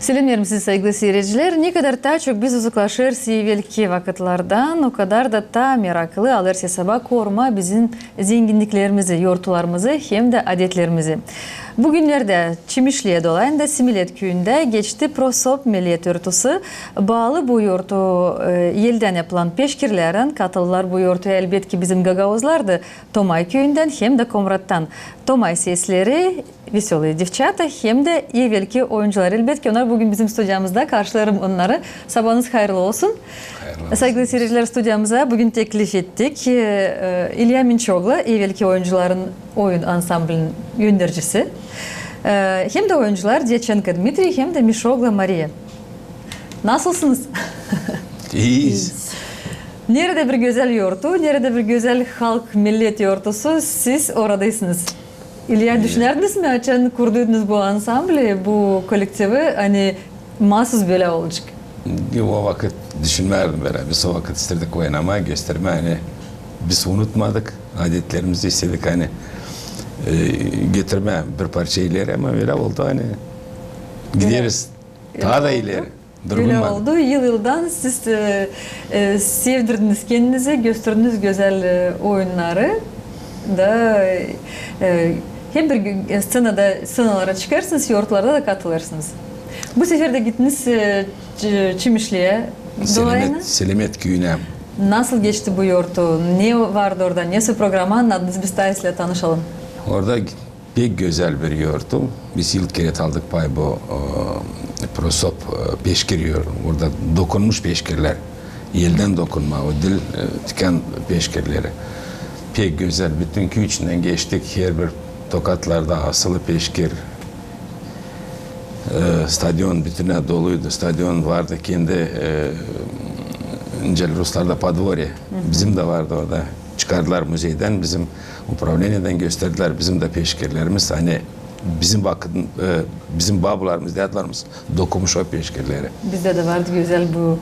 Selam siz sevgili seyirciler. Ne kadar daha çok biz uzaklaşır evvelki vakitlerden o kadar da ta meraklı alırsa sabah koruma bizim zenginliklerimizi, yortularımızı hem de adetlerimizi. Bugünlerde Çimişli'ye dolayında Similet köyünde geçti Prosop Milliyet Örtüsü. Bağlı bu yurtu yelden yapılan peşkirlerin katılılar bu yurtu elbette bizim gagavuzlardı. Tomay köyünden hem de Komrat'tan. Tomay sesleri Veselые девчата hem de evvelki oyuncular. Elbette onlar bugün bizim stüdyamızda. Karşılarım onları. Sabahınız hayırlı olsun. Saygılı seyirciler, stüdyamıza bugün teklif ettik. İlya Minçoglu, evvelki oyuncuların oyun ansamblinin göndericisi. Hem de oyuncular Diyatchenko Dmitri hem de Mişoglu Maria. Nasılsınız? İyiyiz. Nerede bir güzel yurtu, nerede bir güzel halk millet yurtusu, siz oradaysınız. İlya, düşünerdiniz mi açan kurduğunuz bu ansambli, bu kolektivi hani mahsus böyle olacak? O vakit düşünmerdim böyle. Biz o vakit istedik oynama, gösterme hani biz unutmadık. Adetlerimizi istedik hani getirme bir parça ileri ama öyle oldu hani gideriz. Daha da ileri. Öyle oldu. Yıldan siz sevdirdiniz kendinizi, gösterdiniz güzel oyunları da hem bir scenalara çıkarsınız, yortlarda da katılırsınız. Bu sefer de gittiniz Çimişli'ye dolayına. Selamet köyüne. Nasıl geçti bu yortu? Ne vardı orada? Nasıl programı anladınız? Biz Tayyip'le tanışalım. Orada pek güzel bir yortu. Biz ilk kere aldık pay bu prosop peşkiriyor. Orada dokunmuş peşkirler. Yelden dokunma, o dil tüken peşkirleri. Pek güzel. Bütün köy içinden geçtik. Her bir tokatlarda asılı peşkir. Stadyon bütüne doluydu. Stadyon vardı kendi İncel Ruslar'da Padvorye. Bizim de vardı orada. Çıkardılar müzeyden. Bizim upravleniyeden gösterdiler. Bizim de peşkirlerimiz hani bizim babalarımız, dedlerimiz dokumuş o peşkirleri. Bizde de vardı güzel bu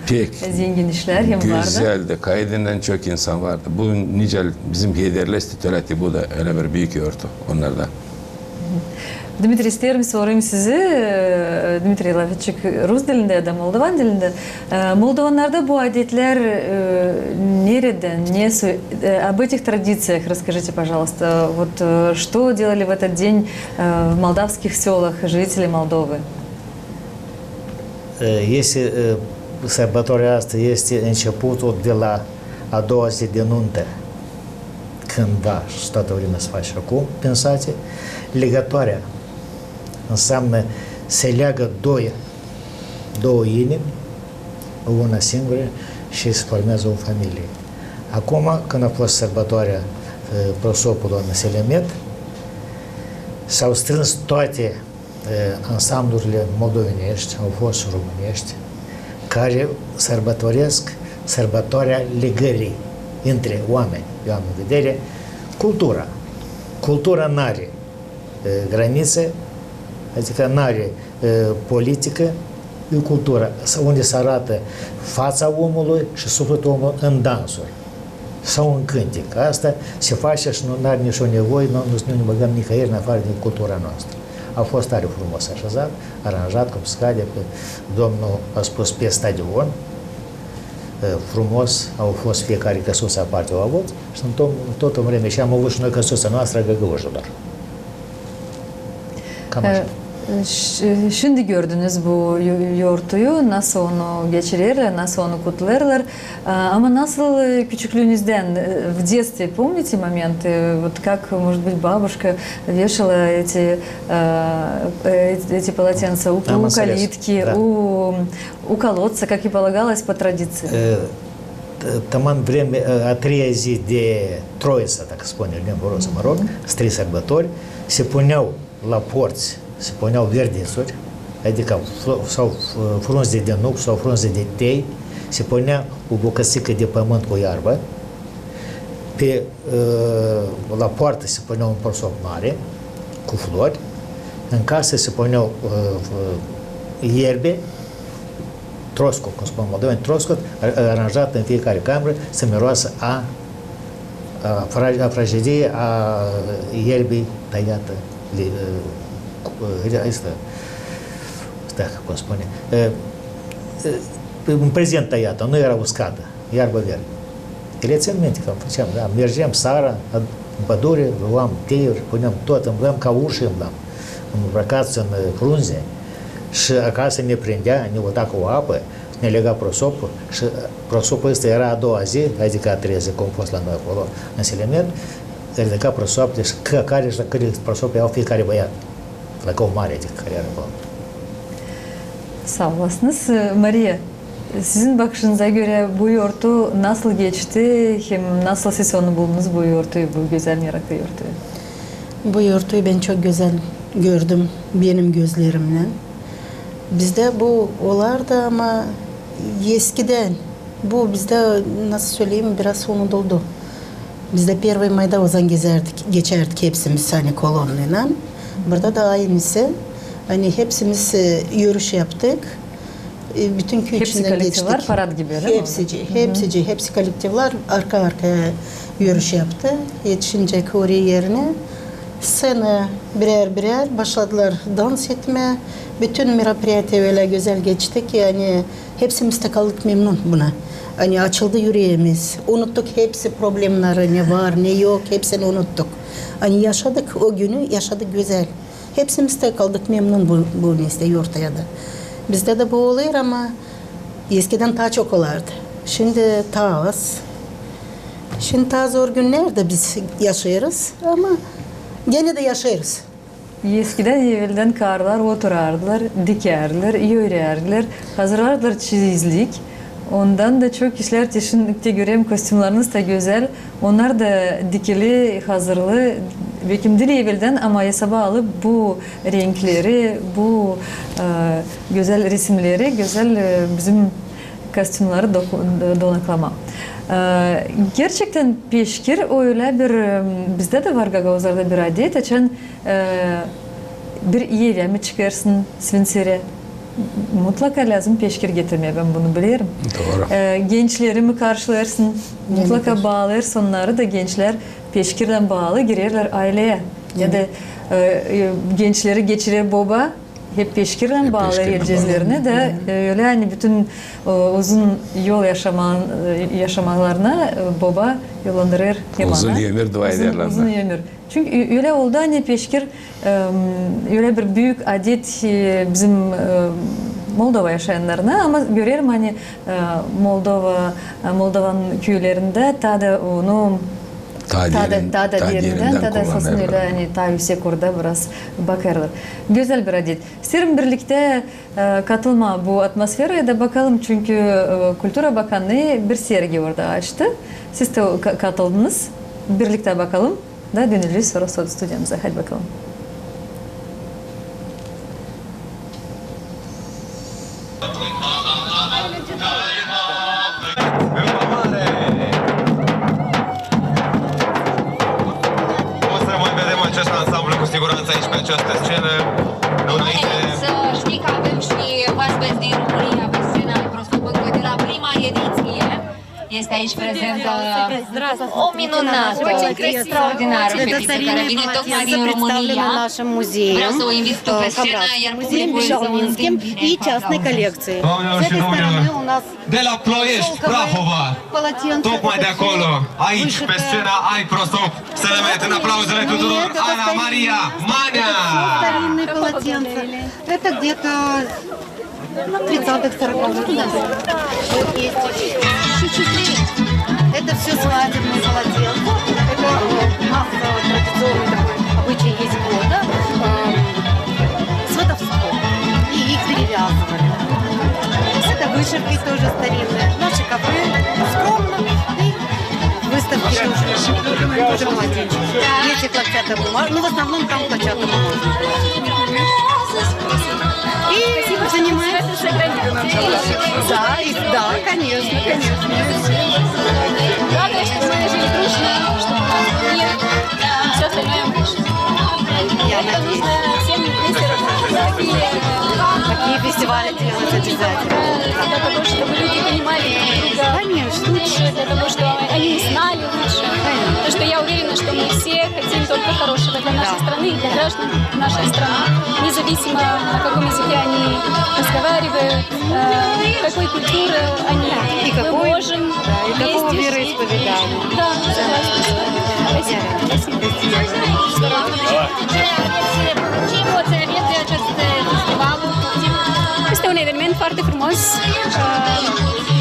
zengin işler hem vardı. Güzeldi. Kaydından çok insan vardı. Bu nicel bizim liderler titulati bu da öyle bir büyük yortu onlardan. Dmitri, isterim sorayım sizi. Dmitri Lavitçik Rus dilinde ya da Moldovan dilinde. Moldovanlarda bu adetler nereden? Об этих традициях расскажите, пожалуйста. Вот что делали в этот день в молдавских селах жители Молдовы? Este sărbătoarea asta este începutul de la a doua zi de nuntă, cândva și toată vremea se face acum, pensați, legătoarea înseamnă se leagă două inimi, una singură și se formează o familie. Acum, când a fost sărbătoarea prosopul doamnei Selamet, s-au strâns toate ansamblurile moldovenești, au fost românești, care sărbătoresc sărbătoarea legării între oameni. Eu am în vedere cultura. Cultura n-are granițe, adică n-are politică, e cultura unde se arată fața omului și sufletul omului în dansuri sau în cântec. Asta se face și nu are nicio nevoie, nu ne băgăm nicăieri în afară din cultura noastră. A fost tare frumos așezat, aranjat, cum se cade, domnul a spus pe stadion, frumos, au fost fiecare căsuță aparte au avut și în tot în vreme și am avut și noi căsuța noastră găgăușă doar. Cam așa. Şimdi gördünüz bu yoğurtuyu, nasıl onu geçirirler, nasıl onu kutlarlar. Ama nasıl küçüklüğünüzden, в детстве, помните моменты, вот как, может быть, бабушка вешала эти полотенца у калитки, у колодца, как и полагалось по традиции? Taman vreme, a treia zi de Troiță, dacă spune limba rusă, mă rog, trei sărbători, se puneau la porți, se puneau verdețuri, adică sau frunze de nuc sau frunze de tei, se punea o bucățică de pământ cu iarbă, la poartă se punea un prosop mare cu flori, în casă se puneau ierbe, troscot, cum spun moldoveni, troscot, aranjat în fiecare cameră să miroasă a fragedie a ierbii tăiată, cum spune, în prezent iată, nu era uscată, iarbă verde. Le țin minte că făceam, da, mergeam seara în pădure, luam teiuri, puneam tot, îmblam ca uși, îmbrăcați în frunze și acasă ne prindea, ne uita cu apă, ne lega prosopul și prosopul ăsta era a doua zi, adică a treia zi, cum a fost la noi acolo, în Selimet, ridica prosopul și care prosopul iau fiecare băiat, la o mare, adică care era acolo. Sağ olasınız. Maria, sizin bakışınıza göre bu yoğurtu nasıl geçti? Hem nasıl siz onu buldunuz bu yoğurtu, bu güzel meraklı yoğurtu? Bu yoğurtu ben çok güzel gördüm benim gözlerimle. Bizde bu olardı ama eskiden bu bizde nasıl söyleyeyim biraz unutuldu. Bizde 1 May'da ozan geçerdik hepsimiz hani kolonuyla. Burada da aynısı. Hani hepsimiz yürüyüş yaptık. Bütün köy Hepsi içinden geçtik. kolektifler parad gibi öyle mi? Hepsi kolektifler arka arkaya yürüyüş yaptı. Yetişince oraya yerine sene birer başladılar dans etmeye. Bütün merapiyete öyle güzel geçti ki yani hepsimiz de kaldık memnun buna. Hani açıldı yüreğimiz. Unuttuk hepsi problemleri ne var ne yok hepsini unuttuk. Hani yaşadık o günü yaşadık güzel. Hepsimiz de kaldık memnun bu yoğurtaya da. Bizde de bu oluyor ama eskiden daha çok olardı. Şimdi daha az. Şimdi daha zor günlerde biz yaşıyoruz ama gene de yaşıyoruz. Eskiden evvelden karlar oturardılar, dikerdiler, yörerdiler, hazırlardılar çizizlik. Ondan da çok kişiler teşinlikte göreyim kostümleriniz de güzel. Onlar da dikili, hazırlı, bekimdili evvelden ama hesaba alıp bu renkleri, bu güzel resimleri, güzel bizim kostümleri donaklama. Gerçekten peşkir öyle bir, bizde de var Gagavuzlarda bir adet, açan bir evye mi çıkarsın Svinsere? Mutlaka lazım peşkir getirmeye, ben bunu bilirim. Doğru. Gençlerimi karşılarsın, mutlaka bağlarsın onları da gençler peşkirden bağlı girerler aileye. Ya da gençleri geçirir baba, hep peşkirden bağlar elcezlerine de öyle hani bütün uzun yol yaşamalarına baba yollandırır. Uzun ömür dua ederler. Uzun ömür. Çünkü öyle oldu hani peşkir öyle bir büyük adet bizim Moldova yaşayanlarına ama görüyorum hani Moldovan köylerinde da onu yerinden esasında öyle hani daha yüksek orada biraz bakarlar. Güzel bir adet. İsterim birlikte katılma bu atmosfere de bakalım çünkü Kültür Bakanlığı bir sergi orada açtı. Siz de katıldınız. Birlikte bakalım da dönülürüz sonra stüdyomuza. Hadi bakalım. Să știi că avem și oaspeți din România pe scenă Prosop încă de la prima ediție. Este aici prezentă o minunată, extraordinară fetiță care vine tocmai din România. Vreau să o invit pe scenă, iar publicul să o întâmpine. И частной коллекции. Doamnelor și domnilor, de la Ploiești, Prahova, tocmai de acolo, aici, pe scena Ai Prosop, să le met în aplauzele tuturor Ana Maria Manea! Старинные полотенца. Это где-то 30-х, 40-х. Вот есть это все свадебные полотенца. Это массовый традиционный такой обычай есть года. Сватовство. И их перевязывали. Это вышивки тоже старинные. Наши кафе скромно. И выставки тоже молоденчики. Есть и хлопчатобумажные. Ну, в основном там хлопчатобумажные. И занимается. Да, конечно, конечно. Главное, чтобы мы жили дружно, чтобы мир, все остальное Я надеюсь. всем вместе Такие фестивали делать обязательно. для того, чтобы люди понимали друг друга Конечно. лучше, для того, чтобы они знали лучше. Конечно. Потому что я уверена, что мы все хотим только хорошего для нашей страны и для граждан нашей страны. Независимо, на каком языке они разговаривают, какой культуры они. И какой, мы можем и какого вместе вероисповедания. Да, спасибо. Ce emoții aveți de acest festival? Este un eveniment foarte frumos.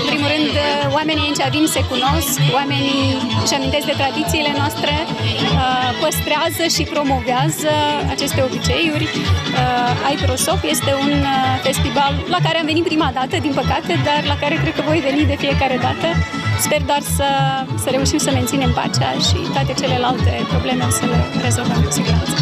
În primul rând, oamenii aici vin, se cunosc, oamenii își amintesc de tradițiile noastre, păstrează și promovează aceste obiceiuri. iProSop este un festival la care am venit prima dată, din păcate, dar la care cred că voi veni de fiecare dată. Sper doar să reușim să menținem pacea și toate celelalte probleme o să le rezolvăm cu siguranță.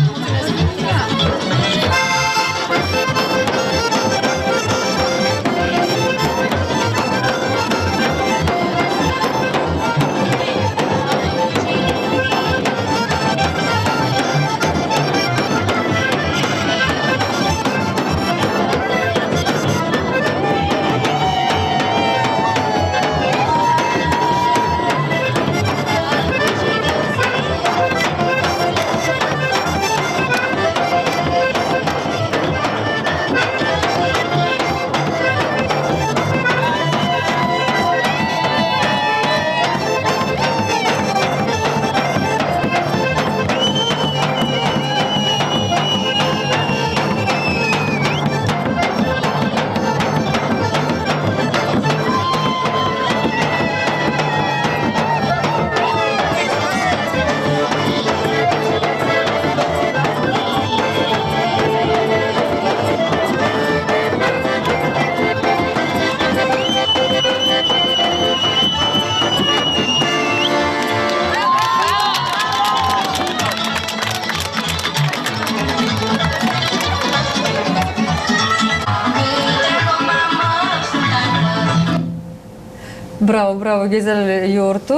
Bravo, güzel yoğurtu.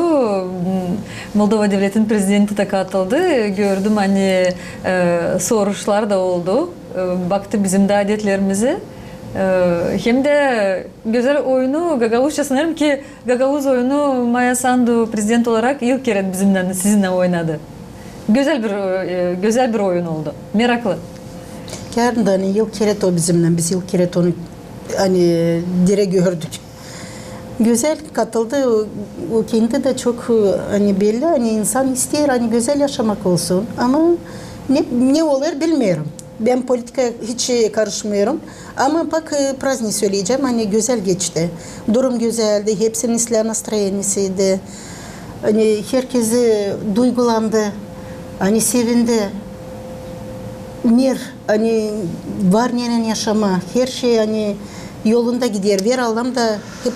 Moldova Devleti'nin prezidenti de katıldı. Gördüm hani soruşlar da oldu. Baktı bizim de adetlerimize. Hem de güzel oyunu Gagavuzca sanırım ki Gagavuz oyunu Maya Sandu prezident olarak ilk kere bizimle sizinle oynadı. Güzel bir oyun oldu. Meraklı. Yarın da hani ilk kere o bizimle. Biz ilk kere onu hani dire gördük. Güzel katıldı. O kendi de çok hani belli. Hani insan ister hani güzel yaşamak olsun. Ama ne olur bilmiyorum. Ben politikaya hiç karışmıyorum. Ama bak prazdnik söyleyeceğim. Hani güzel geçti. Durum güzeldi. Hepsinin İslam настроенiydi. Hani herkesi duygulandı. Hani sevindi. Mir, hani var nenen yaşama. Her şey hani yolunda gider. Ver Allah'ım da hep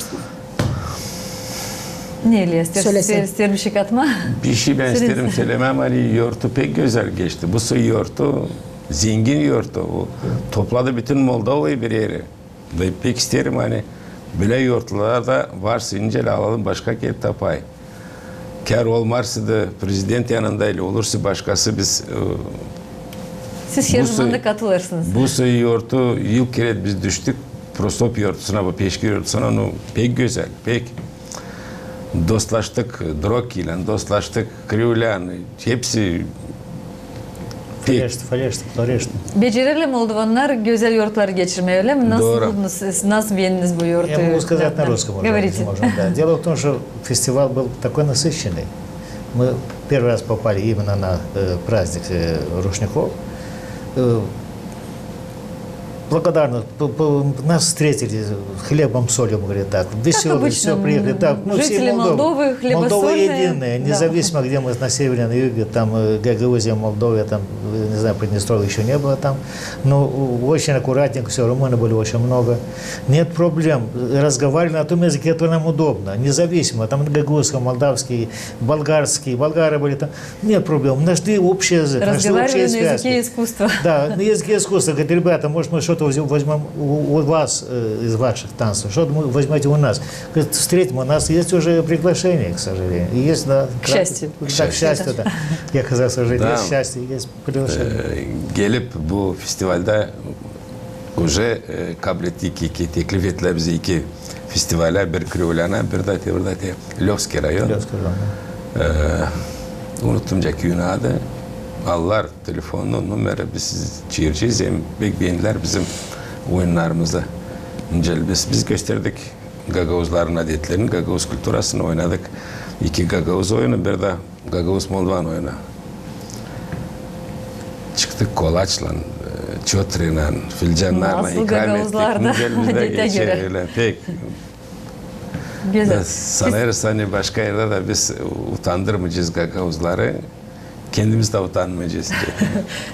Ne İlyas? İster bir şey katma? Bir şey ben isterim söylemem. Hani yoğurtu pek güzel geçti. Bu su yoğurtu zengin yoğurtu. O topladı bütün Moldova'yı bir yere. Ve pek isterim hani böyle yoğurtlar da varsa incele alalım başka kette pay. Kar olmazsa da prezident yanındayla olursa başkası biz siz her zaman da katılırsınız. Bu su yoğurtu ilk kere biz düştük. Prosop yoğurtusuna, bu peşkir yoğurtusuna onu pek güzel, pek dostlaştık Droki'yle, dostlaştık Kriule'yle, hepsi Floreşti. Becerili Moldovanlar güzel yoğurtları geçirmeye, öyle mi? Nasıl buldunuz siz? Nasıl beğendiniz bu yoğurtu? Я могу сказать на русском уже, если можно. Да. Дело в том, что фестиваль был такой насыщенный. Мы первый раз попали именно на праздник рушников. Благодарны. Нас встретили хлебом, солью, говорит так. Веселые, все приехали. Так, ну, жители Молдовы, Молдова единая, независимо, где мы на севере, на юге, там Гагаузия, Молдова, там, не знаю, Приднестровья еще не было там. Но очень аккуратненько, все, румыны были очень много. Нет проблем. Разговаривали на том языке, который нам удобно. Независимо, там гагаузский, молдавский, болгарский, болгары были там. Нет проблем. Нашли общий язык, нашли общие связи. Разговаривали на языке искусства. Да, на языке искусства. Говорит, ребята, может, мы что-то возьмем у вас из ваших танцев, что-то мы возьмете у нас. Говорит, встретим, у нас есть уже приглашение, к сожалению. И есть, да, к счастью. Да, к счастью, да. Я сказал, что есть счастье, есть приглашение. Gelip bu festivalde уже kabul ettik ki teklif ettiler bize iki festivaller, bir Kriolana, bir de Lövski rayon. Unuttum Cekiyun adı. Allar telefonun numara biz çiğireceğiz. Hem bekleyenler bizim oyunlarımızda. Biz gösterdik Gagavuzların adetlerini, Gagavuz kültürasını oynadık. 2 Gagavuz oyunu, bir de Gagavuz Moldovan oyunu. Çıktık kolaçla, çötreyle, filcanlarla ikram ettik. Adete göre. Pek. Güzel. Sanırız hani başka yerde de biz utandırmayacağız Gagavuzları. Kendimiz de utanmayacağız.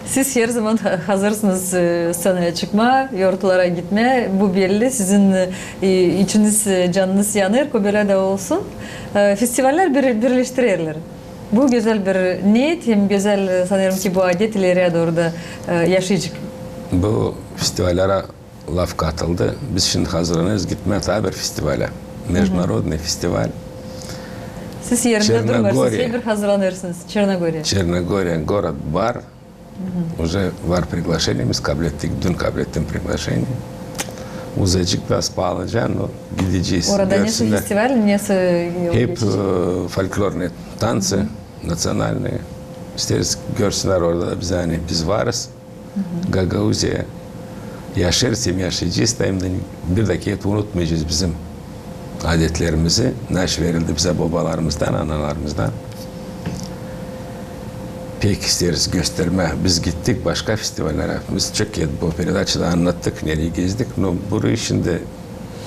Siz her zaman hazırsınız sahneye çıkma, yortulara gitme. Bu belli. Sizin içiniz, canınız yanır. Böyle de olsun. Festivaller birleştirirler. Bu güzel bir niyet. Hem güzel sanırım ki bu adet ileriye doğru da yaşayacak. Bu festivallere laf katıldı. Biz şimdi hazırlanıyoruz gitmeye tabi bir festivale. Международный festival. Siz yerinde durmazsınız, bir hazırlanırsınız. Черногория, город Бар. Уже var приглашение, biz kabul ettik. Dün kabul ettim приглашение. Uzayacık biraz pahalıca, но gideceğiz. Orada nasıl festival, nasıl yol hep geçecek? folklorne tansı, nasyonalne. İsteriz görsünler orada biz hani biz varız. Gagavuzya yaşarız, hem yaşayacağız da hem de bir dakika unutmayacağız bizim adetlerimizi. Naş verildi bize babalarımızdan, analarımızdan. Pek isteriz gösterme. Biz gittik başka festivallere. Biz çok bu periodachada anlattık, nereye gezdik. No, burayı şimdi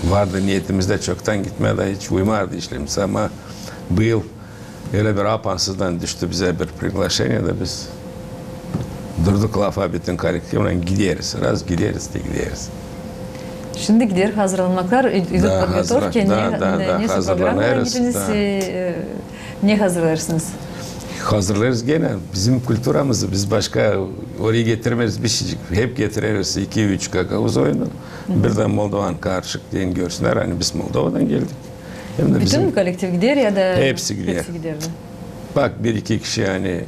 vardı niyetimizde çoktan gitmeye de hiç uymardı işlemimiz ama bu yıl öyle bir apansızdan düştü bize bir приглашение da biz durduk lafa bütün kolektifle gideriz. Raz gideriz de gideriz. Şimdi gider hazırlanmaklar, подготовки, ne programlara gidiniz, ne hazırlarsınız? Hazırlarız gene bizim kültürümüzü biz başka oraya getirmeyiz bir şey. Hep getiririz 2-3 Gagavuz oyunu. Birden Moldovan karışık diye görsünler. Hani biz Moldova'dan geldik. Hem de bütün kolektif gider ya da hepsi gider. Bak 1-2 kişi yani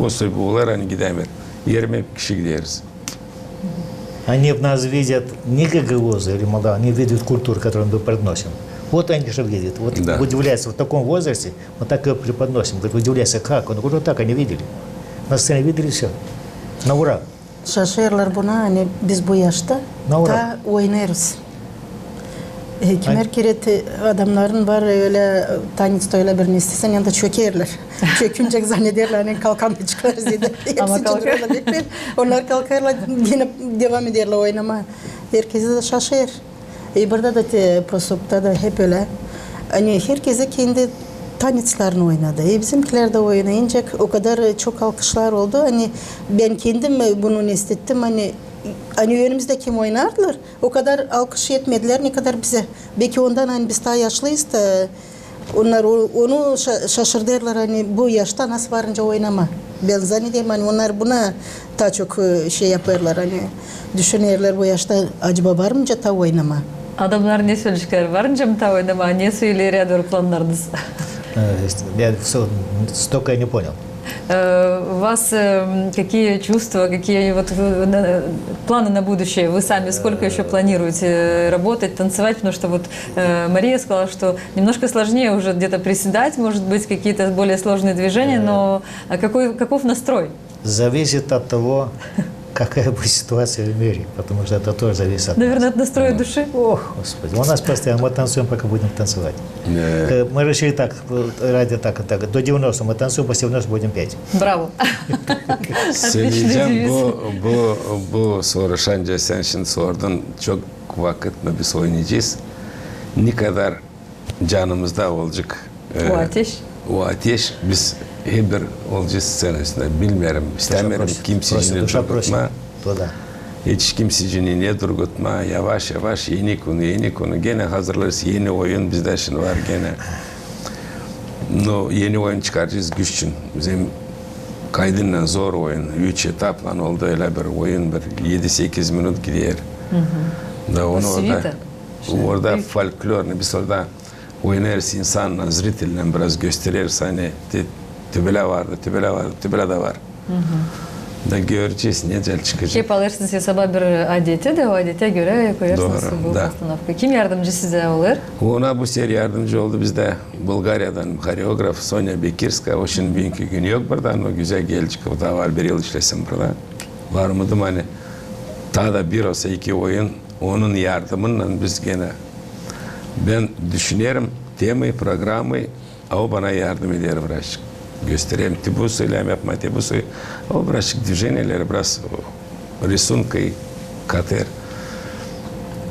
o sebepler hani gidemez. 20 kişi gideriz. Они в нас видят не гагаузы или молдаван, они видят культуру, которую мы преподносим. Вот они что видят. Вот да. Удивляются, в таком возрасте мы так и преподносим. Говорят, удивляются, как? Он говорит, вот так они видели. На сцене видели все. На ура. Şaşırlar buna hani biz bu yaşta da oynarız. Kimer adamların var öyle tanıtıda öyle bir istesen yanında çökerler. Çökünce zannederler hani kalkamayacaklar zede. Ama kalkar. Onlar kalkarlar yine devam ederler oynama. Herkese de şaşır. Burada da prosopta da hep öyle. Hani herkese kendi tanıtlarını oynadı. Bizimkiler de oynayınca o kadar çok alkışlar oldu. Hani ben kendim bunu hissettim. Hani önümüzde kim oynardılar? O kadar alkış yetmediler ne kadar bize. Belki ondan hani biz daha yaşlıyız da onlar onu şaşırdılar hani bu yaşta nasıl varınca oynama. Ben zannediyorum hani onlar buna daha çok şey yaparlar hani düşünürler bu yaşta acaba varınca ta oynama. Adamlar ne söyleyecekler? Varınca mı ta oynama? Ne söyleyerek doğru planlarınız? Я столько не понял. У вас какие чувства, какие вот планы на будущее? Вы сами сколько еще планируете работать, танцевать? Потому что вот Мария сказала, что немножко сложнее уже где-то приседать, может быть, какие-то более сложные движения, но каков настрой? Зависит от того, какая будет ситуация в мире, потому что это тоже зависит от Наверное, нас. от настроя души? Ох, Господи, у нас постоянно, мы танцуем, пока будем танцевать. Мы решили так, ради так, до 90 мы танцуем, после 90 будем петь. Браво! Söyleyeceğim bu soru Şanca sen şimdi sordun. Çok vakit biz oynayacağız. Ne kadar canımızda olacak O ateş. O ateş biz hep bir olacağız senesinde. Bilmiyorum, istemiyorum kimsecini durgutma. Hiç kimsecini ne durgutma. Yavaş yavaş yeni konu. Gene hazırlarız. Yeni oyun bizde şimdi var gene. No, yeni oyun çıkaracağız güççün. Bizim kaydıyla zor oyun. 3 etapla oldu öyle bir oyun. 7-8 minut gidiyor. Da onu orada folklor, biz orada oynarız insanla, zritelden biraz gösteririz. Hani tübele vardı, tübele da var. Da göreceğiz ne güzel çıkacak. Hep alırsınız hesaba bir adeti de o adete göre koyarsınız Doğru, bu da. postanovka. Kim yardımcı size olur? Ona bu sefer yardımcı oldu bizde Bulgarya'dan koreograf Sonya Bekirska. O şimdi bugünkü günü yok buradan. O güzel gelecek. O da var bir yıl işlesin burada. Var mıydım hani daha da bir olsa iki oyun onun yardımıyla biz gene ben düşünüyorum temayı programı o bana yardım eder birazcık. Göstereyim tibusu ile yapma tibusu. O birazcık движенияları biraz рисункой kater.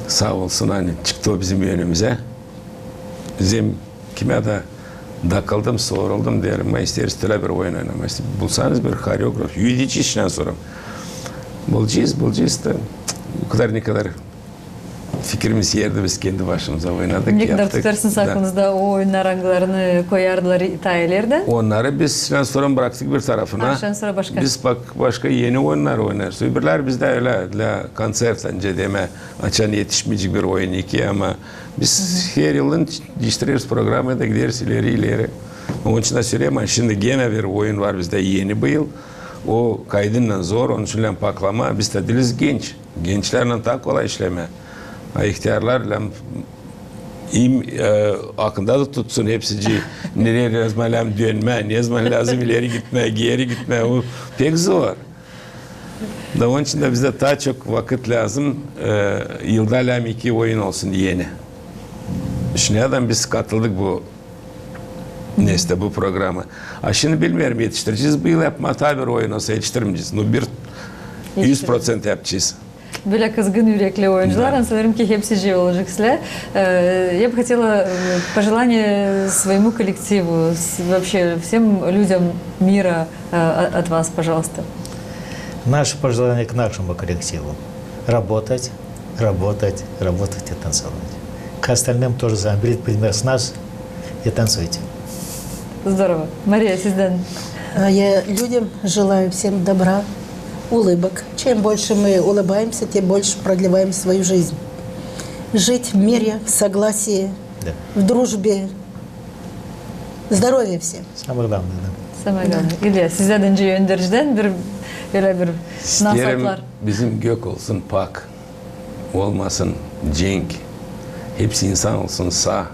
Sağ olsun hani çıktı o bizim yönümüze. Bizim kime de dakıldım, soruldum derim. Ben isteriz bir oyun oynamak. Bulsanız bir koreograf. Yürüyücü işten sonra. Bulacağız da o kadar ne kadar fikrimiz yerde biz kendi başımıza oynadık. Ne kadar tutarsınız aklınızda o oyun aranglarını koyardılar İtalya'larda? Onları biz sonra bıraktık bir tarafına. Sonra başka. Biz başka yeni oyunlar oynarız. Öbürler bizde öyle konser sence deme açan yetişmeyecek bir oyun iki ama biz her yılın değiştiriyoruz programı da gideriz ileri. Onun için de söyleyeyim şimdi gene bir oyun var bizde yeni bu yıl. O kaydından zor, onun için paklama. Biz de diliz genç. Gençlerle daha kolay işleme. İhtiyarlarla aklında da tutsun hepsici. Nereye yazman lazım dönme, ne yazman lazım ileri gitme, geri gitme. O pek zor. Da onun için de bize daha çok vakit lazım. Yılda lazım iki oyun olsun yeni. Düşünüyorum biz katıldık bu neyse bu programa. Şimdi bilmiyorum yetiştireceğiz. Bu yıl yapma tabi bir oyun olsa yetiştirmeyeceğiz. 100% yapacağız. Böyle kızgın yürekli oyuncular, sanırım ki hepsi olacak sizler. Я бы хотела пожелание своему коллективу, вообще всем людям мира от вас, пожалуйста. Наше пожелание к нашему коллективу. Работать, работать, работать и танцевать. К остальным тоже заберите пример с нас и танцуйте. Здорово. Мария, sizden. Я людям желаю всем добра, улыбок. Чем больше мы улыбаемся, тем больше продлеваем свою жизнь. Жить в мире, в согласии, Да. в дружбе. Здоровья всем. Самое главное, да. Самое главное. İlyas, sizden önce yöndericiden öyle bir İsterim nasatlar. bizim gök olsun pak, olmasın cenk, hepsi insan olsun sağ.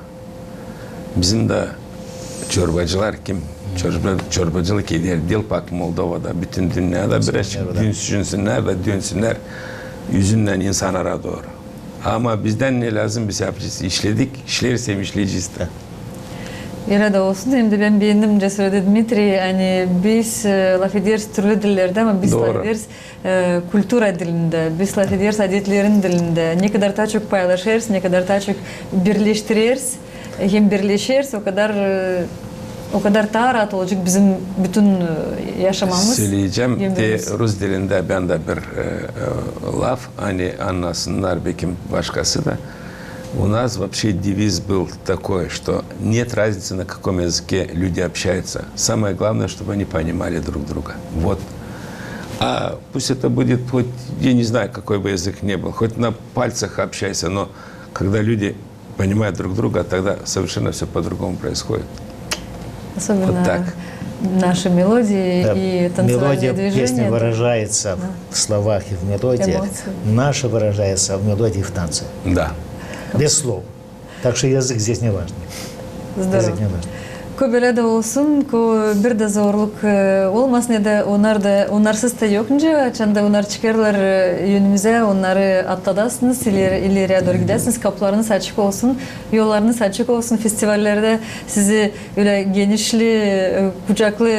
Bizim de çorbacılar kim? Çorbacılık eder Dilpak Moldova'da, bütün dünyada birazcık düşünsünler ve dönsünler yüzünden insanlara doğru. Ama bizden ne lazım biz yapacağız? İşledik, işlersem işleyeceğiz de. Öyle de olsun. Hem de ben beğendim söyledi Dmitri. Hani biz laf ederiz türlü dillerde ama biz laf ederiz kültüra dilinde, biz laf ederiz adetlerin dilinde. Ne kadar daha çok paylaşırız, ne kadar daha çok birleştiririz, hem birleşiriz o kadar daha rahat olacak bizim bütün yaşamamız. Söyleyeceğim de Rus dilinde ben de bir laf hani anlasınlar belki başkası da. У нас вообще девиз был такой, что нет разницы, на каком языке люди общаются. Самое главное, чтобы они понимали друг друга. Вот. А пусть это будет хоть, я не знаю, какой бы язык ни был, хоть на пальцах общайся, но когда люди понимают друг друга, тогда совершенно все по-другому происходит. Особенно вот так. Наши мелодии Да. и танцевальные Мелодия движения. песни выражается в словах и в мелодиях. Эмоции. Наша выражается в мелодии и в танце. Да. Без слов. Так что язык здесь не важен. Здорово. Языk не важен. Köbele de olsun, bir de zorluk olmasın ya da onlarsız da yokunca, çanda onlar çıkarlar yönümüze, onları atladasınız, ileriye doğru gidersiniz, kapılarınız açık olsun, yollarınız açık olsun, festivallerde sizi öyle genişli, kucaklı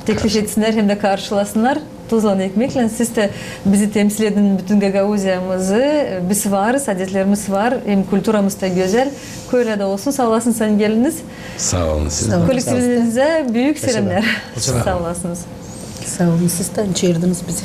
teklif etsinler hem de karşılasınlar. Tuzla ekmekle siz de bizi temsil edin bütün Gagauziyamızı. Biz varız, adetlerimiz var. Hem kültürümüz de güzel. Köyle de olsun. Sağ olasın sen geliniz. Sağ olun siz de. Kolektifinize büyük selamlar. Sağ olun. Sağ olasınız. Sağ olun, siz de çağırdınız bizi.